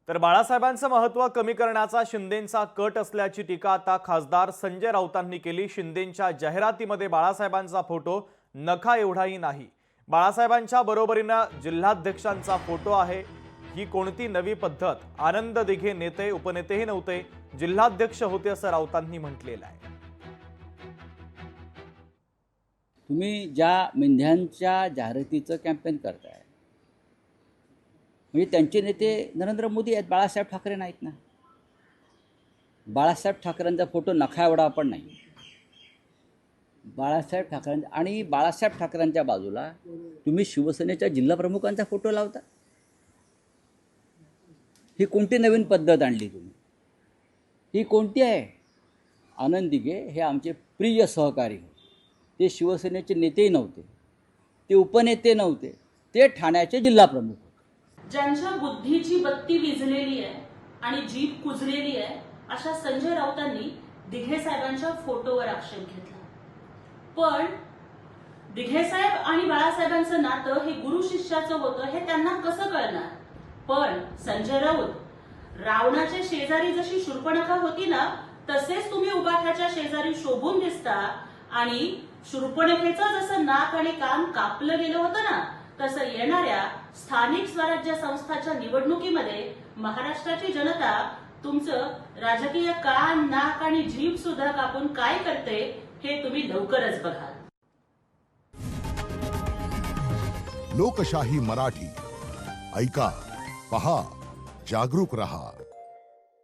तर बाळासाहेबांचं महत्त्व कमी करण्याचा शिंदेंचा कट असल्याची टीका आता खासदार संजय राऊतांनी केली। शिंदेंच्या जाहिरातीमध्ये बाळासाहेबांचा फोटो नखा एवढाही नाही। बाळासाहेबांच्या बरोबरीने जिल्हाध्यक्षांचा फोटो आहे। ही कोणती नवी पद्धत? आनंद दिघे नेते उपनेतेही नव्हते, जिल्हाध्यक्ष होते असं राऊतांनी म्हटलेलं आहे। तुम्ही ज्या मेंढ्यांच्या जाहिरातीचं कॅम्पेन करताय, म्हणजे त्यांचे नेते नरेंद्र मोदी आहेत, बाळासाहेब ठाकरे नाहीत ना। बाळासाहेब ठाकरेंचा फोटो नखा एवढा पण नाही। बाळासाहेब ठाकरेंचा आणि बाळासाहेब ठाकरेंच्या बाजूला तुम्ही शिवसेनेच्या जिल्हा प्रमुखांचा फोटो लावता। ही कोणती नवीन पद्धत आणली तुम्ही? ही कोणती आहे? आनंद दिघे हे आमचे प्रिय सहकारी होते। ते शिवसेनेचे नेतेही नव्हते, ते उपनेते नव्हते, ते ठाण्याचे जिल्हा प्रमुख होते। ज्यांच्या बुद्धीची बत्ती विझलेली आहे आणि जीभ कुजलेली आहे अशा संजय राऊतांनी दिघे साहेबांच्या फोटोवर आक्षेप घेतला। पण दिघे साहेब आणि बाळासाहेबांचं नातं हे गुरु शिष्याचं होतं हे त्यांना कसं कळणार? पण संजय राऊत, रावणाच्या शेजारी जशी शूर्पणखा होती ना, तसेच तुम्ही उबाठाच्या शेजारी शोभून दिसता। आणि शूर्पणखेचं जसं नाक आणि कान कापलं गेलं होतं ना, तसं येणाऱ्या स्थानिक स्वराज्य संस्थाच्या निवडणुकीमध्ये महाराष्ट्राची जनता तुमचं राजकीय कान, नाक आणि जीभ सुद्धा कापून काय करते हे तुम्ही लवकरच बघाल। लोकशाही मराठी ऐका, पहा, जागरूक रहा।